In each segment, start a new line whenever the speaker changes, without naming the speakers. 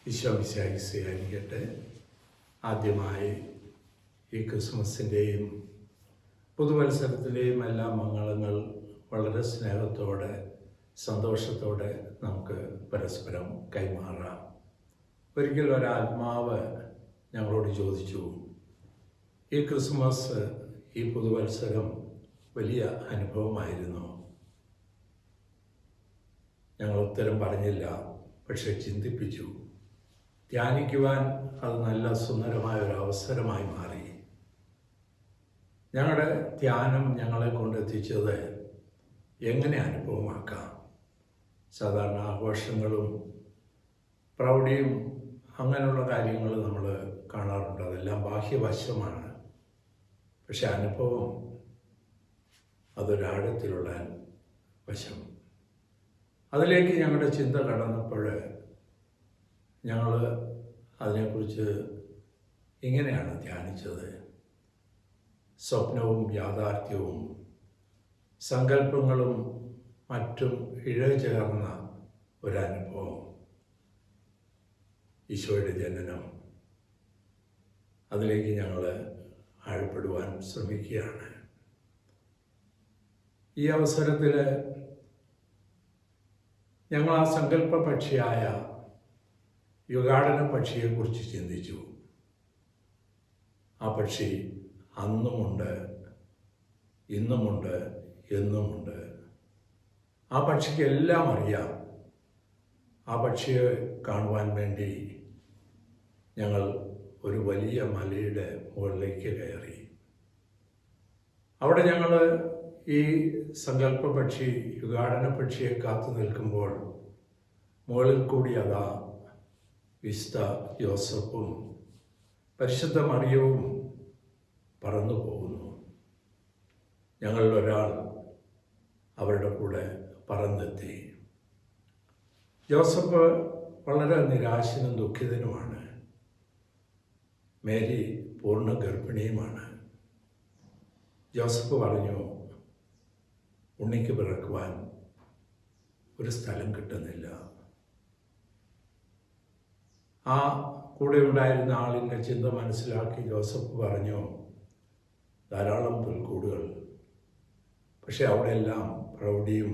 ഈശോ മിശിഹായ്ക്ക് ആദ്യമായി ഈ ക്രിസ്മസിൻ്റെയും പുതുവത്സരത്തിൻ്റെയും എല്ലാ മംഗളങ്ങൾ വളരെ സ്നേഹത്തോടെ സന്തോഷത്തോടെ നമുക്ക് പരസ്പരം കൈമാറാം. ഒരിക്കൽ ഒരാത്മാവ് ഞങ്ങളോട് ചോദിച്ചു, ഈ ക്രിസ്മസ് ഈ പുതുവത്സരം വലിയ അനുഭവമായിരുന്നു. ഞങ്ങൾ ഉത്തരം പറഞ്ഞില്ല, പക്ഷെ ചിന്തിപ്പിച്ചു. ധ്യാനിക്കുവാൻ അത് നല്ല സുന്ദരമായ ഒരു അവസരമായി മാറി. ഞങ്ങളുടെ ധ്യാനം ഞങ്ങളെ കൊണ്ടെത്തിച്ചത് എങ്ങനെ അനുഭവമാക്കാം. സാധാരണ ആഘോഷങ്ങളും പ്രൗഢിയും അങ്ങനെയുള്ള കാര്യങ്ങൾ നമ്മൾ കാണാറുണ്ട്, അതെല്ലാം ബാഹ്യവശമാണ്. പക്ഷെ അനുഭവം അതൊരാഴത്തിലുള്ള വശം. അതിലേക്ക് ഞങ്ങളുടെ ചിന്ത കടന്നപ്പോൾ ഞങ്ങൾ അതിനെക്കുറിച്ച് ഇങ്ങനെയാണ് ധ്യാനിച്ചത്: സ്വപ്നവും യാഥാർത്ഥ്യവും സങ്കല്പങ്ങളും മറ്റും ഇഴചേർന്ന ഒരനുഭവം. ഈശോയുടെ ജനനം, അതിലേക്ക് ഞങ്ങൾ ആഴപ്പെടുവാൻ ശ്രമിക്കുകയാണ്. ഈ അവസരത്തിൽ ഞങ്ങൾ ആ സങ്കല്പ പക്ഷിയായ യുഗാടന പക്ഷിയെക്കുറിച്ച് ചിന്തിച്ചു. ആ പക്ഷി അന്നുമുണ്ട്, ഇന്നുമുണ്ട്, എന്നുമുണ്ട്. ആ പക്ഷിക്ക് എല്ലാം അറിയാം. ആ പക്ഷിയെ കാണുവാൻ വേണ്ടി ഞങ്ങൾ ഒരു വലിയ മലയുടെ മുകളിലേക്ക് കയറി. അവിടെ ഞങ്ങൾ ഈ സങ്കല്പ പക്ഷി, യുഗാടന പക്ഷിയെ കാത്തു നിൽക്കുമ്പോൾ മുകളിൽ കൂടി അതാ വിശുദ്ധ യോസഫും പരിശുദ്ധ മറിയവും പറന്നു പോകുന്നു. ഞങ്ങളിൽ ഒരാൾ അവരുടെ കൂടെ പറന്നെത്തി. ജോസഫ് വളരെ നിരാശനും ദുഃഖിതനുമാണ്. മേരി പൂർണ്ണ ഗർഭിണിയുമാണ്. ജോസഫ് പറഞ്ഞു, ഉണ്ണിക്ക് പിറക്കുവാൻ ഒരു സ്ഥലം കിട്ടുന്നില്ല. ആ കൂടെ ഉണ്ടായിരുന്ന ആളിൻ്റെ ചിന്ത മനസ്സിലാക്കി ജോസഫ് പറഞ്ഞു, ധാരാളം പുൽക്കൂടുകൾ, പക്ഷെ അവിടെയെല്ലാം പ്രൗഢിയും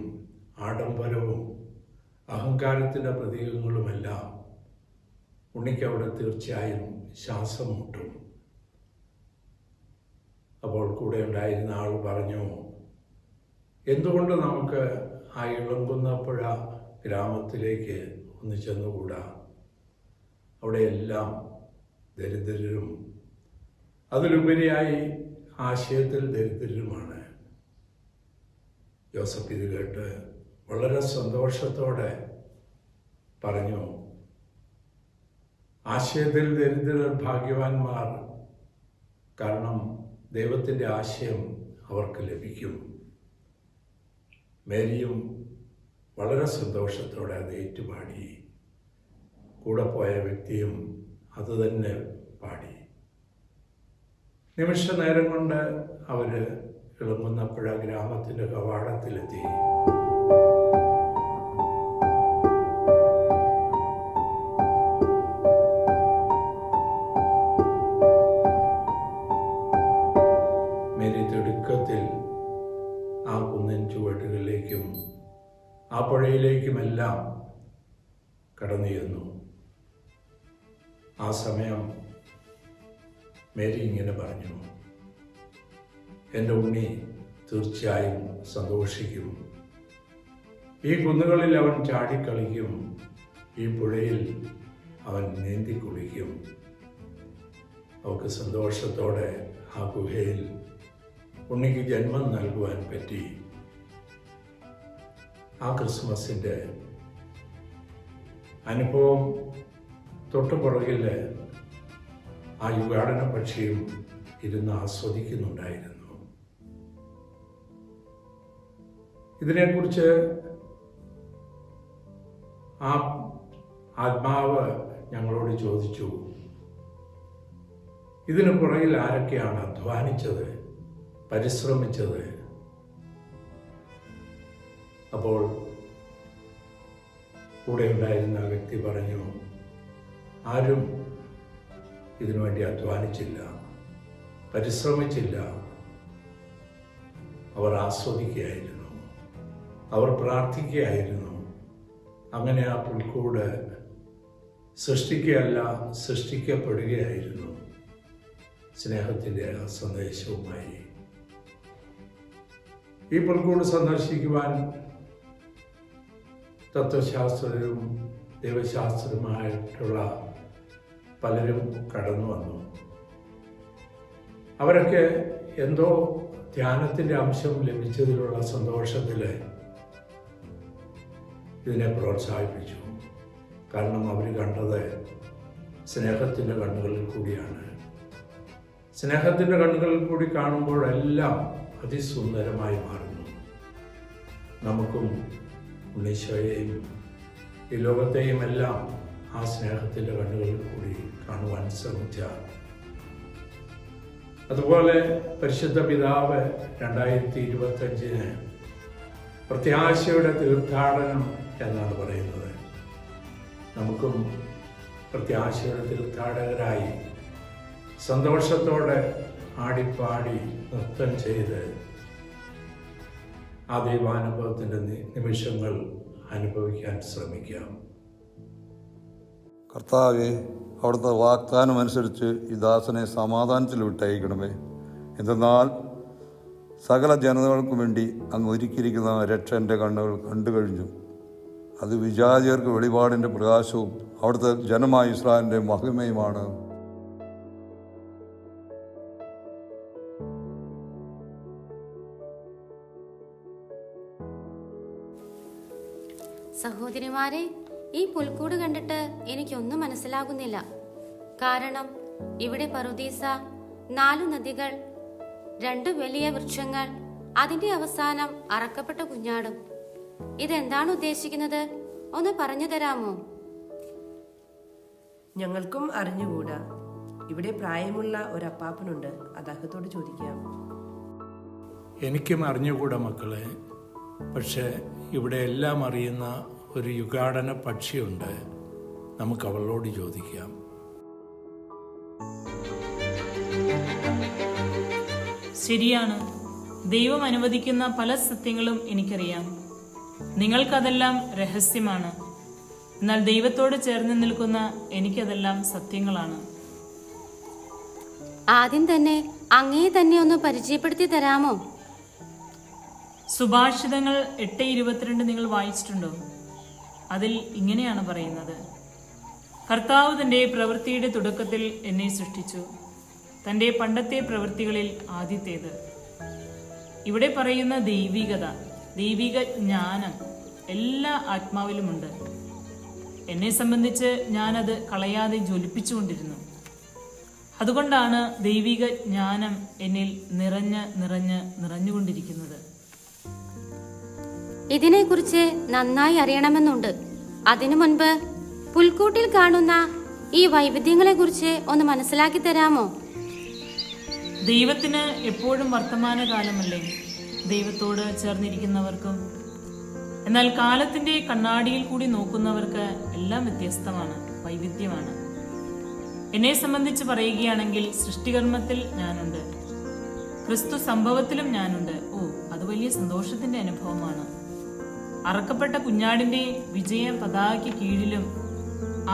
ആഡംബരവും അഹങ്കാരത്തിൻ്റെ പ്രതീകങ്ങളുമെല്ലാം. ഉണ്ണിക്ക് അവിടെ തീർച്ചയായും ശ്വാസം മുട്ടും. അപ്പോൾ കൂടെ ഉണ്ടായിരുന്ന ആൾ പറഞ്ഞു, എന്തുകൊണ്ട് നമുക്ക് ആ ഇളമ്പുന്നപ്പുഴ ഗ്രാമത്തിലേക്ക് ഒന്ന് ചെന്നുകൂടാ? അവിടെയെല്ലാം ദരിദ്രരും അതിലുപരിയായി ആശയത്തിൽ ദരിദ്രരുമാണ്. ജോസഫ് ഇത് കേട്ട് വളരെ സന്തോഷത്തോടെ പറഞ്ഞു, ആശയത്തിൽ ദരിദ്രർ ഭാഗ്യവാന്മാർ, കാരണം ദൈവത്തിൻ്റെ ആശയം അവർക്ക് ലഭിക്കും. മേരിയും വളരെ സന്തോഷത്തോടെ അത് ഏറ്റുപാടി. കൂടെ പോയ വ്യക്തിയും അതുതന്നെ പാടി. നിമിഷ നേരം കൊണ്ട് അവർ ഇളങ്ങുന്നപ്പുഴ ഗ്രാമത്തിൻ്റെ കവാടത്തിലെത്തി. മേരി തിടുക്കത്തിൽ ആ കുന്നിൻ ചുവടുകളിലേക്കും ആ പുഴയിലേക്കുമെല്ലാം കടന്നു ചെന്നു. ആ സമയം മേരി ഇങ്ങനെ പറഞ്ഞു, എൻ്റെ ഉണ്ണി തീർച്ചയായും സന്തോഷിക്കും. ഈ കുന്നുകളിൽ അവൻ ചാടിക്കളിക്കും, ഈ പുഴയിൽ അവൻ നീന്തി കുളിക്കും. അവൾക്ക് സന്തോഷത്തോടെ ആ ഗുഹയിൽ ഉണ്ണിക്ക് ജന്മം നൽകുവാൻ പറ്റി. ആ ക്രിസ്മസിൻ്റെ അനുഭവം തൊട്ടുപുറകിൽ ആ യുഗാടന പക്ഷിയും ഇരുന്ന് ആസ്വദിക്കുന്നുണ്ടായിരുന്നു. ഇതിനെക്കുറിച്ച് ആ ആത്മാവ് ഞങ്ങളോട് ചോദിച്ചു, ഇതിനു പുറകിൽ ആരൊക്കെയാണ് അധ്വാനിച്ചത്, പരിശ്രമിച്ചത്? അപ്പോൾ കൂടെ ഉണ്ടായിരുന്ന വ്യക്തി പറഞ്ഞു, ആരും ഇതിനുവേണ്ടി അധ്വാനിച്ചില്ല, പരിശ്രമിച്ചില്ല. അവർ ആസ്വദിക്കുകയായിരുന്നു, അവർ പ്രാർത്ഥിക്കുകയായിരുന്നു. അങ്ങനെ ആ പുൽക്കൂട് സൃഷ്ടിക്കുകയല്ല, സൃഷ്ടിക്കപ്പെടുകയായിരുന്നു സ്നേഹത്തിൻ്റെ ആ സന്ദേശവുമായി. ഈ പുൽക്കൂട് സന്ദർശിക്കുവാൻ തത്വശാസ്ത്രരും ദൈവശാസ്ത്രവുമായിട്ടുള്ള പലരും കടന്നു വന്നു. അവരൊക്കെ എന്തോ ധ്യാനത്തിൻ്റെ അംശം ലഭിച്ചതിലുള്ള സന്തോഷത്തിൽ ഇതിനെ പ്രോത്സാഹിപ്പിച്ചു. കാരണം അവർ കണ്ടത് സ്നേഹത്തിൻ്റെ കണ്ണുകളിൽ കൂടിയാണ്. സ്നേഹത്തിൻ്റെ കണ്ണുകളിൽ കൂടി കാണുമ്പോഴെല്ലാം അതിസുന്ദരമായി മാറുന്നു. നമുക്കും ഉണ്ണീശോയെയും ഈ ലോകത്തെയും എല്ലാം ആ സ്നേഹത്തിൻ്റെ കണ്ണുകളിൽ കൂടി കാണുവാൻ ശ്രമിച്ചാൽ, അതുപോലെ പരിശുദ്ധ പിതാവ് 2025 പ്രത്യാശയുടെ തീർത്ഥാടനം എന്നാണ് പറയുന്നത്. നമുക്കും പ്രത്യാശയുടെ തീർത്ഥാടകരായി സന്തോഷത്തോടെ ആടിപ്പാടി നൃത്തം ചെയ്ത് ആ ദൈവാനുഭവത്തിൻ്റെ നിമിഷങ്ങൾ അനുഭവിക്കാൻ ശ്രമിക്കാം.
കർത്താവെ, അവിടുത്തെ വാഗ്ദാനം അനുസരിച്ച് ഈ ദാസനെ സമാധാനത്തിൽ വിട്ടയക്കണമേ. എന്തെന്നാൽ സകല ജനതകൾക്കും വേണ്ടി അങ്ങ് ഒരുക്കിയിരിക്കുന്ന രക്ഷ എൻ്റെ കണ്ണുകൾ കണ്ടു കഴിഞ്ഞു. അത് വിജാതിയർക്ക് വെളിപാടിൻ്റെ പ്രകാശവും അവിടുത്തെ ജനമായ ഇസ്രായേലിൻ്റെ മഹിമയുമാണ്.
സഹോദരിമാരെ, ഈ പുൽക്കൂട് കണ്ടിട്ട് എനിക്കൊന്നും മനസ്സിലാകുന്നില്ല. കാരണം ഇവിടെ പറുദീസ, 4 നദികൾ, 2 വലിയ വൃക്ഷങ്ങൾ, അതിന്റെ അവസാനം അറക്കപ്പെട്ട കുഞ്ഞാടും. ഇതെന്താണ് ഉദ്ദേശിക്കുന്നത്? ഒന്ന് പറഞ്ഞു തരാമോ?
ഞങ്ങൾക്കും അറിഞ്ഞുകൂടാ. ഇവിടെ പ്രായമുള്ള ഒരു അപ്പാപ്പനുണ്ട്, അദ്ദേഹത്തോട് ചോദിക്കാം.
എനിക്കും അറിഞ്ഞുകൂടാ മക്കളെ. പക്ഷേ ഇവിടെ എല്ലാം അറിയുന്ന ഒരു യുഗാടന പക്ഷിയുണ്ട്, നമുക്ക് അവളോട് ചോദിക്കാം.
ശരിയാണ്, ദൈവം അനുവദിക്കുന്ന പല സത്യങ്ങളും എനിക്കറിയാം. നിങ്ങൾക്കതെല്ലാം രഹസ്യമാണ്. എന്നാൽ ദൈവത്തോട് ചേർന്ന് നിൽക്കുന്ന എനിക്കതെല്ലാം സത്യങ്ങളാണ്.
ആദ്യം തന്നെ അങ്ങേ തന്നെ ഒന്ന് പരിചയപ്പെടുത്തി തരാമോ?
സുഭാഷിതങ്ങൾ 8:22 നിങ്ങൾ വായിച്ചിട്ടുണ്ടോ? അതിൽ ഇങ്ങനെയാണ് പറയുന്നത്: കർത്താവ് തൻ്റെ പ്രവൃത്തിയുടെ തുടക്കത്തിൽ എന്നെ സൃഷ്ടിച്ചു, തൻ്റെ പണ്ടത്തെ പ്രവൃത്തികളിൽ ആദ്യത്തേത്. ഇവിടെ പറയുന്ന ദൈവികത, ദൈവിക ജ്ഞാനം എല്ലാ ആത്മാവിലുമുണ്ട്. എന്നെ സംബന്ധിച്ച് ഞാനത് കളയാതെ ജ്വലിപ്പിച്ചുകൊണ്ടിരുന്നു. അതുകൊണ്ടാണ് ദൈവിക ജ്ഞാനം എന്നിൽ നിറഞ്ഞുകൊണ്ടിരിക്കുന്നത്.
ഇതിനെക്കുറിച്ച് നന്നായി അറിയണമെന്നുണ്ട്. അതിനു മുൻപ് പുൽക്കൂട്ടിൽ കാണുന്ന ഈ വൈവിധ്യങ്ങളെക്കുറിച്ച് ഒന്ന് മനസ്സിലാക്കി തരാമോ?
ദൈവത്തിന് എപ്പോഴും വർത്തമാനകാലമല്ലേ ദൈവത്തോട് ചേർന്നിരിക്കുന്നവർക്കും. എന്നാൽ കാലത്തിന്റെ കണ്ണാടിയിൽ കൂടി നോക്കുന്നവർക്ക് എല്ലാം വ്യത്യസ്തമാണ്, വൈവിധ്യമാണ്. എന്നെ സംബന്ധിച്ച് പറയുകയാണെങ്കിൽ സൃഷ്ടികർമ്മത്തിൽ ഞാനുണ്ട്, ക്രിസ്തു സംഭവത്തിലും ഞാനുണ്ട്. അത് വലിയ സന്തോഷത്തിന്റെ അനുഭവമാണ്. അറക്കപ്പെട്ട കുഞ്ഞാടിന്റെ വിജയ പതാകയ്ക്ക് കീഴിലും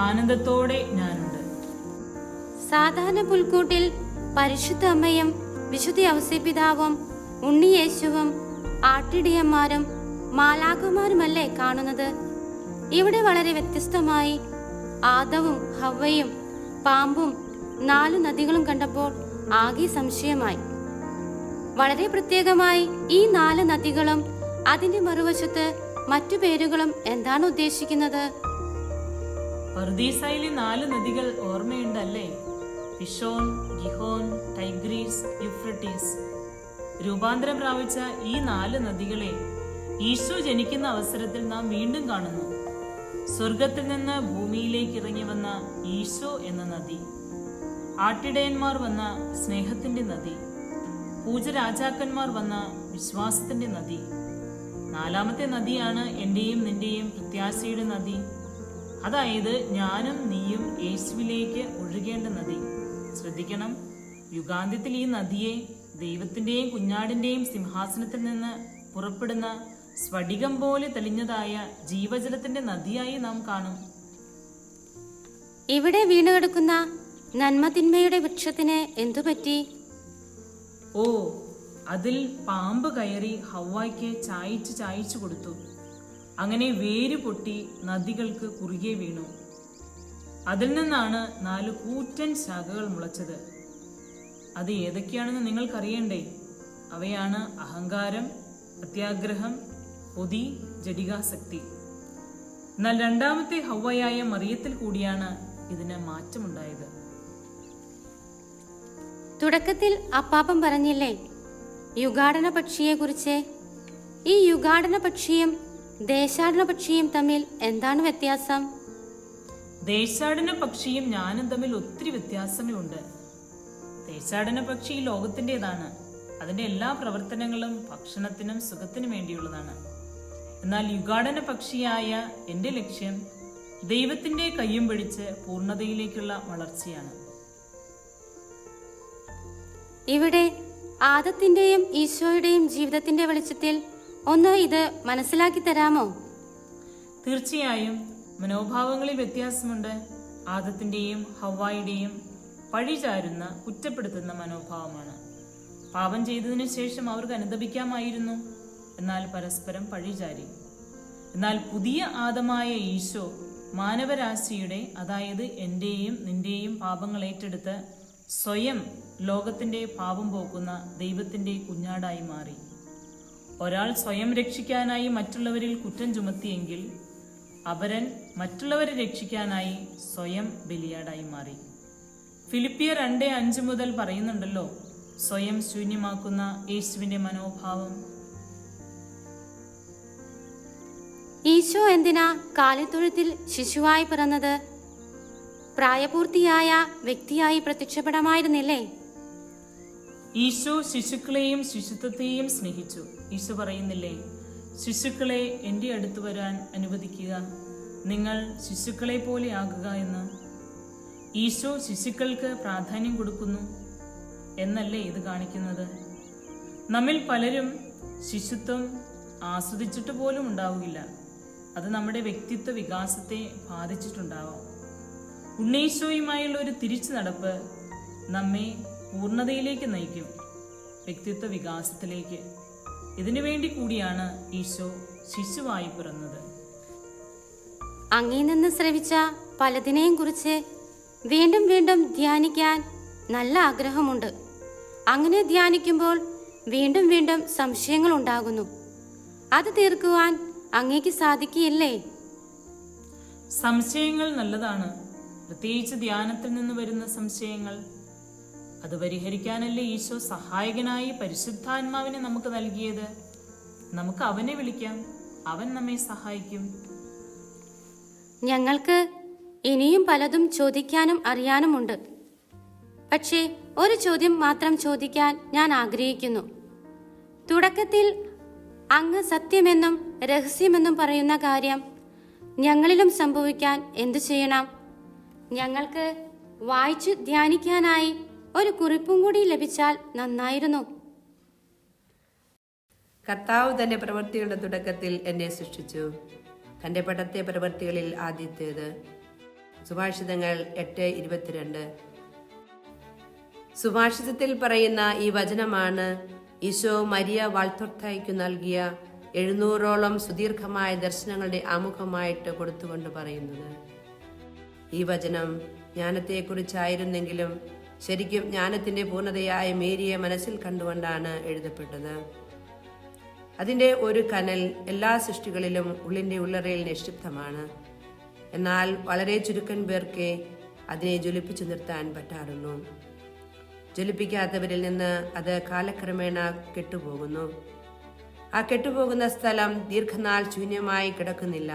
ആനന്ദത്തോടെ ഞാനുണ്ട്.
സാധാരണ പുൽക്കൂട്ടിൽ പരിശുദ്ധ അമ്മയും വിശുദ്ധ ഔസേപ്പിതാവും ഉണ്ണിയേശുവും ആട്ടിടയന്മാരും മാലാഖമാരുമല്ലേ കാണുന്നത്? ഇവിടെ വളരെ വ്യത്യസ്തമായി ആദവും ഹവ്വയും പാമ്പും 4 നദികളും കണ്ടപ്പോൾ ആകെ സംശയമായി. വളരെ പ്രത്യേകമായി ഈ 4 നദികളും അതിന്റെ മറുവശത്ത് മറ്റു പേരുകളും എന്താണ് ഉദ്ദേശിക്കുന്നത്?
പറുദീസയിലെ 4 നദികൾ ഓർമ്മയുണ്ടല്ലേ? പിഷോൻ, ഗിഹോൻ, ടൈഗ്രീസ്, യുഫ്രട്ടീസ്. രൂപാന്തരം പ്രാപിച്ച ഈ 4 നദികളെ ഈശോ ജനിക്കുന്ന അവസരത്തിൽ നാം വീണ്ടും കാണുന്നു. സ്വർഗത്തിൽ നിന്ന് ഭൂമിയിലേക്ക് ഇറങ്ങി വന്ന ഈശോ എന്ന നദി, ആട്ടിടയന്മാർ വന്ന സ്നേഹത്തിന്റെ നദി, പൂജരാജാക്കന്മാർ വന്ന വിശ്വാസത്തിന്റെ നദി. 4ാമത്തെ നദിയാണ് എന്റെയും നിന്റെയും പ്രത്യാശയുടെ നദി. അതായത് ഞാനും നീയും യേശുവിലെ ഒഴുകേണ്ട നദി. ശ്രദ്ധിക്കണം, യുഗാന്ത്യത്തിൽ ഈ നദിയെ ദൈവത്തിന്റെയും കുഞ്ഞാടിന്റെയും സിംഹാസനത്തിൽ നിന്ന് പുറപ്പെടുന്ന സ്ഫടികം പോലെ തെളിഞ്ഞതായ ജീവജലത്തിന്റെ നദിയായി നാം കാണും.
ഇവിടെ വീണുകിടക്കുന്ന നന്മതിന്മയുടെ വൃക്ഷത്തിന് എന്തുപറ്റി?
ഓ, അതിൽ പാമ്പ് കയറി ഹവ്വായ്ക്ക് ചായച്ചു കൊടുത്തു. അങ്ങനെ വേര് പൊട്ടി നദികൾക്ക് കുറുകെ വീണു. അതിൽ നിന്നാണ് 4 കൂറ്റൻ ശാഖകൾ മുളച്ചത്. അത് ഏതൊക്കെയാണെന്ന് നിങ്ങൾക്കറിയണ്ടേ? അവയാണ് അഹങ്കാരം, അത്യാഗ്രഹം, കൊതി, ജഡികാസക്തി. എന്നാൽ രണ്ടാമത്തെ ഹവ്വയായ മറിയത്തിൽ കൂടിയാണ് ഇതിന് മാറ്റമുണ്ടായത്.
തുടക്കത്തിൽ അപ്പാപ്പൻ പറഞ്ഞില്ലേ യുഗാടന പക്ഷിയെ കുറിച്ച്? ഈ യുഗാടന പക്ഷിയും ദേശാടന പക്ഷിയും തമ്മിൽ എന്താണ് വ്യത്യാസം?
ദേശാടന പക്ഷിയും ഞാനും തമ്മിൽ ഒത്തിരി വ്യത്യാസങ്ങളുണ്ട്. ദേശാടന പക്ഷി ഈ ലോകത്തിൻ്റെതാണ്. അതിന്റെ എല്ലാ പ്രവർത്തനങ്ങളും ഭക്ഷണത്തിനും സുഖത്തിനും വേണ്ടിയുള്ളതാണ്. എന്നാൽ യുഗാടന പക്ഷിയായ എൻ്റെ ലക്ഷ്യം ദൈവത്തിന്റെ കയ്യും പിടിച്ച് പൂർണ്ണതയിലേക്കുള്ള വളർച്ചയാണ്.
ഇവിടെ ആദത്തിന്റെയും ഈശോയുടെയും ജീവിതത്തിന്റെ വെളിച്ചത്തിൽ ഒന്ന് ഇത് മനസ്സിലാക്കി തരാമോ?
തീർച്ചയായും മനോഭാവങ്ങളിൽ വ്യത്യാസമുണ്ട്. ആദത്തിന്റെയും ഹവ്വായുടെയും പഴിചാരുന്ന, കുറ്റപ്പെടുത്തുന്ന മനോഭാവമാണ്. പാപം ചെയ്തതിനു ശേഷം അവർക്ക് അനുതപിക്കാമായിരുന്നു, എന്നാൽ പരസ്പരം പഴിചാരി. എന്നാൽ പുതിയ ആദമായ ഈശോ മാനവരാശിയുടെ, അതായത് എന്റെയും നിന്റെയും പാപങ്ങൾ ഏറ്റെടുത്ത് സ്വയം ലോകത്തിന്റെ പാപം പോക്കുന്ന ദൈവത്തിന്റെ കുഞ്ഞാടായി മാറി. ഒരാൾ സ്വയം രക്ഷിക്കാനായി മറ്റുള്ളവരിൽ കുറ്റം ചുമത്തിയെങ്കിൽ അപരൻ മറ്റുള്ളവരെ രക്ഷിക്കാനായി സ്വയം ബലിയാടായി മാറി. ഫിലിപ്പിയർ 2:5 മുതൽ പറയുന്നുണ്ടല്ലോ, സ്വയം ശൂന്യമാക്കുന്ന യേശുവിന്റെ മനോഭാവം.
ഈശോ എന്തിനാ കാലിത്തൊഴുത്തിൽ ശിശുവായി പിറന്നത്? പ്രായപൂർത്തിയായ വ്യക്തിയായി പ്രത്യക്ഷപ്പെടാമായിരുന്നില്ലേ?
ഈശോ ശിശുക്കളെയും ശിശുത്വത്തെയും സ്നേഹിച്ചു. ഈശോ പറയുന്നില്ലേ, ശിശുക്കളെ എൻ്റെ അടുത്ത് വരാൻ അനുവദിക്കുക, നിങ്ങൾ ശിശുക്കളെ പോലെ ആകുക എന്ന്. ഈശോ ശിശുക്കൾക്ക് പ്രാധാന്യം കൊടുക്കുന്നു എന്നല്ലേ ഇത് കാണിക്കുന്നത്? നമ്മിൽ പലരും ശിശുത്വം ആസ്വദിച്ചിട്ട് പോലും ഉണ്ടാവുകയില്ല. അത് നമ്മുടെ വ്യക്തിത്വ വികാസത്തെ ബാധിച്ചിട്ടുണ്ടാവാം. ഉണ്ണീശോയുമായുള്ള ഒരു തിരിച്ചു നടപ്പ് നമ്മെ പൂർണ്ണതയിലേക്ക് നയിക്കും, വ്യക്തിത്വ വികാസത്തിലേക്ക്. ഇതിനു വേണ്ടി കൂടിയാണ് ഈശോ ശിശുവായി പിറന്നത്.
അങ്ങിൽ നിന്ന് ശ്രവിച്ച പലതിനെയും കുറിച്ച് വീണ്ടും വീണ്ടും ധ്യാനിക്കാൻ നല്ല ആഗ്രഹമുണ്ട്. അങ്ങനെ ധ്യാനിക്കുമ്പോൾ വീണ്ടും വീണ്ടും സംശയങ്ങൾ ഉണ്ടാകുന്നു. അത് തീർക്കുവാൻ അങ്ങേക്ക് സാധിക്കില്ലേ?
സംശയങ്ങൾ നല്ലതാണ്, പ്രത്യേകിച്ച് ധ്യാനത്തിൽ നിന്ന് വരുന്ന സംശയങ്ങൾ. അത് പരിഹരിക്കാനല്ലേ ഈശോ സഹായകനായി പരിശുദ്ധാത്മാവിനെ നമുക്ക് നൽകിയത്. നമുക്ക് അവനെ വിളിക്കാം, അവൻ നമ്മെ സഹായിക്കും.
ഞങ്ങൾക്ക് ഇനിയും പലതും ചോദിക്കാനും അറിയാനുമുണ്ട്. പക്ഷേ ഒരു ചോദ്യം മാത്രം ചോദിക്കാൻ ഞാൻ ആഗ്രഹിക്കുന്നു. തുടക്കത്തിൽ അങ്ങ് സത്യമെന്നും രഹസ്യമെന്നും പറയുന്ന കാര്യം ഞങ്ങളിലും സംഭവിക്കാൻ എന്തു ചെയ്യണം? ഞങ്ങൾക്ക് വായിച്ചു ധ്യാനിക്കാനായി ഒരു കുറിപ്പും കൂടി ലഭിച്ചാൽ നന്നായിരുന്നു.
കർത്താവ് തന്റെ പ്രവൃത്തികളുടെ തുടക്കത്തിൽ എന്നെ സൃഷ്ടിച്ചു. തന്റെ പടത്തെ പ്രവൃത്തികളിൽ ആദ്യത്തേത്. സുഭാഷിതങ്ങൾ 8:22. സുഭാഷിതത്തിൽ പറയുന്ന ഈ വചനമാണ് ഈശോ മരിയ വാൾത്തൊർത്തായിക്കു നൽകിയ 700ഓളം സുദീർഘമായ ദർശനങ്ങളുടെ ആമുഖമായിട്ട് കൊടുത്തുകൊണ്ട് പറയുന്നത്. ഈ വചനം ജ്ഞാനത്തെക്കുറിച്ചായിരുന്നെങ്കിലും ശരിക്കും ജ്ഞാനത്തിന്റെ പൂർണ്ണതയായ മേരിയെ മനസ്സിൽ കണ്ടുകൊണ്ടാണ് എഴുതപ്പെട്ടത്. അതിൻ്റെ ഒരു കനൽ എല്ലാ സൃഷ്ടികളിലും ഉള്ളിൻ്റെ ഉള്ളറയിൽ നിക്ഷിപ്തമാണ്. എന്നാൽ വളരെ ചുരുക്കം പേർക്ക് അതിനെ ജ്വലിപ്പിച്ചു നിർത്താൻ പറ്റാറുള്ളൂ. ജ്വലിപ്പിക്കാത്തവരിൽ നിന്ന് അത് കാലക്രമേണ കെട്ടുപോകുന്നു. ആ കെട്ടുപോകുന്ന സ്ഥലം ദീർഘനാൾ ശൂന്യമായി കിടക്കുന്നില്ല.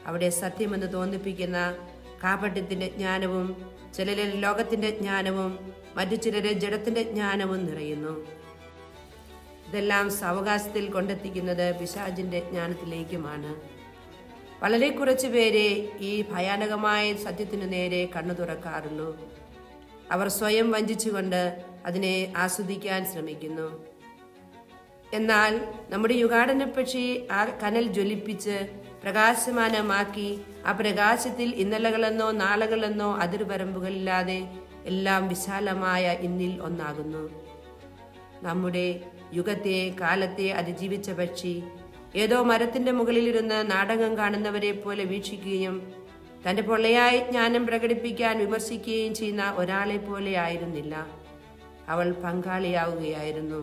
അവിടെ സത്യമെന്ന് തോന്നിപ്പിക്കുന്ന കാപട്യത്തിന്റെ ജ്ഞാനവും ചിലരിൽ ലോകത്തിന്റെ ജ്ഞാനവും മറ്റു ചിലരെ ജഡത്തിന്റെ ജ്ഞാനവും നിറയുന്നു. ഇതെല്ലാം സാവകാശത്തിൽ കൊണ്ടെത്തിക്കുന്നത് പിശാചിന്റെ ജ്ഞാനത്തിലേക്കുമാണ്. വളരെ കുറച്ചു പേരെ ഈ ഭയാനകമായ സത്യത്തിനു നേരെ കണ്ണു തുറക്കാറുള്ളൂ. അവർ സ്വയം വഞ്ചിച്ചുകൊണ്ട് അതിനെ ആസ്വദിക്കാൻ ശ്രമിക്കുന്നു. എന്നാൽ നമ്മുടെ യുഗാടന പക്ഷി ആ കനൽ ജ്വലിപ്പിച്ച് പ്രകാശമാനമാക്കി ആ പ്രകാശത്തിൽ ഇന്നലകളെന്നോ നാളുകളെന്നോ അതിർവരമ്പുകളില്ലാതെ എല്ലാം വിശാലമായ ഇന്നിൽ ഒന്നാകുന്നു. നമ്മുടെ യുഗത്തെ കാലത്തെ അതിജീവിച്ച പക്ഷി ഏതോ മരത്തിന്റെ മുകളിലിരുന്ന് നാടകം കാണുന്നവരെ പോലെ വീക്ഷിക്കുകയും തന്റെ പൊള്ളയായ ജ്ഞാനം പ്രകടിപ്പിക്കാൻ വിമർശിക്കുകയും ചെയ്യുന്ന ഒരാളെ പോലെ ആയിരുന്നില്ല. അവൾ പങ്കാളിയാവുകയായിരുന്നു.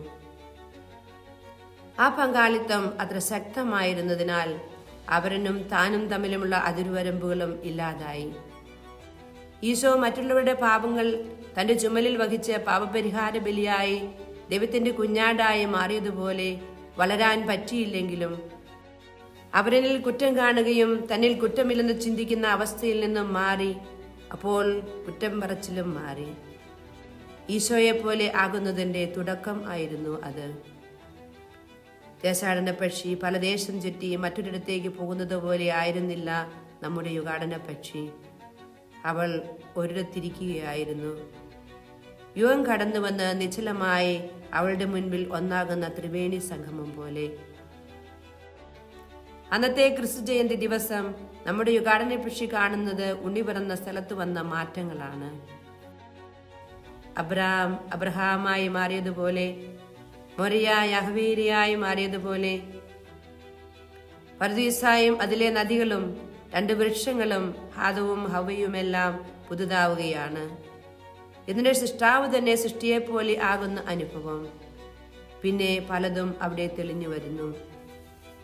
ആ പങ്കാളിത്തം അത്ര ശക്തമായിരുന്നതിനാൽ അവരനും താനും തമ്മിലുമുള്ള അതിർവരമ്പുകളും ഇല്ലാതായി. ഈശോ മറ്റുള്ളവരുടെ പാപങ്ങൾ തന്റെ ചുമലിൽ വഹിച്ച് പാപപരിഹാര ബലിയായി ദൈവത്തിന്റെ കുഞ്ഞാടായി മാറിയതുപോലെ വളരാൻ പറ്റിയില്ലെങ്കിലും അവരിൽ കുറ്റം കാണുകയും തന്നിൽ കുറ്റമില്ലെന്ന് ചിന്തിക്കുന്ന അവസ്ഥയിൽ നിന്നും മാറി. അപ്പോൾ കുറ്റം പറച്ചിലും മാറി. ഈശോയെ പോലെ ആകുന്നതിന്റെ തുടക്കം ആയിരുന്നു അത്. ദേശാടന പക്ഷി പല ദേശം ചുറ്റി മറ്റൊരിടത്തേക്ക് പോകുന്നത് പോലെ ആയിരുന്നില്ല നമ്മുടെ യുഗാടന പക്ഷി. അവൾ ഒരിടത്തിരിക്കുകയായിരുന്നു. യുഗം കടന്നു വന്ന് നിശ്ചലമായി അവളുടെ മുൻപിൽ ഒന്നാകുന്ന ത്രിവേണി സംഗമം പോലെ. അന്നത്തെ ക്രിസ്തു ജയന്തി ദിവസം നമ്മുടെ യുഗാടന പക്ഷി കാണുന്നത് ഉണ്ണി പിറന്ന സ്ഥലത്ത് വന്ന മാറ്റങ്ങളാണ്. അബ്രഹാമായി മാറിയതുപോലെ, മൊറിയ യഹ്വേരിയായി മാറിയതുപോലെ, പർദീസായും അതിലെ നദികളും 2 വൃക്ഷങ്ങളും ഹാദവും ഹവ്വയുമെല്ലാം പുതുതാവുകയാണ്. ഇതിന്റെ സൃഷ്ടാവ് തന്നെ സൃഷ്ടിയെപ്പോലെ ആകുന്ന അനുഭവം. പിന്നെ പലതും അവിടെ തെളിഞ്ഞു വരുന്നു.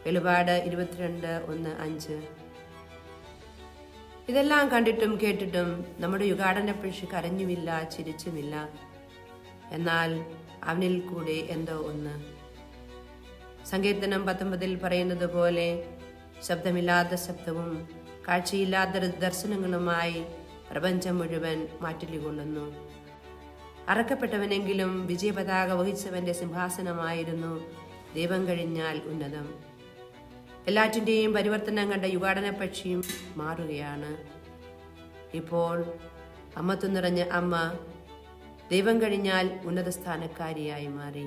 വെളിപാട് 22:1-5. ഇതെല്ലാം കണ്ടിട്ടും കേട്ടിട്ടും നമ്മുടെ യുഗാടന പക്ഷി കരഞ്ഞുമില്ല, ചിരിച്ചുമില്ല. എന്നാൽ അവനിൽ കൂടെ എന്തോ ഒന്ന്. സങ്കീർത്തനം 19 പറയുന്നത് പോലെ ശബ്ദമില്ലാത്ത ശബ്ദവും കാഴ്ചയില്ലാത്ത ദർശനങ്ങളുമായി പ്രപഞ്ചം മുഴുവൻ മാറ്റിക്കൊള്ളുന്നു. അറക്കപ്പെട്ടവനെങ്കിലും വിജയപതാക വഹിച്ചവന്റെ സിംഹാസനമായിരുന്നു ദൈവം കഴിഞ്ഞാൽ ഉന്നതം. എല്ലാറ്റിൻ്റെയും പരിവർത്തനം കണ്ട യുഗാടന പക്ഷിയും മാറുകയാണ്. ഇപ്പോൾ അമ്മത്തു നിറഞ്ഞ അമ്മ ദൈവം കഴിഞ്ഞാൽ ഉന്നത സ്ഥാനക്കാരിയായി മാറി.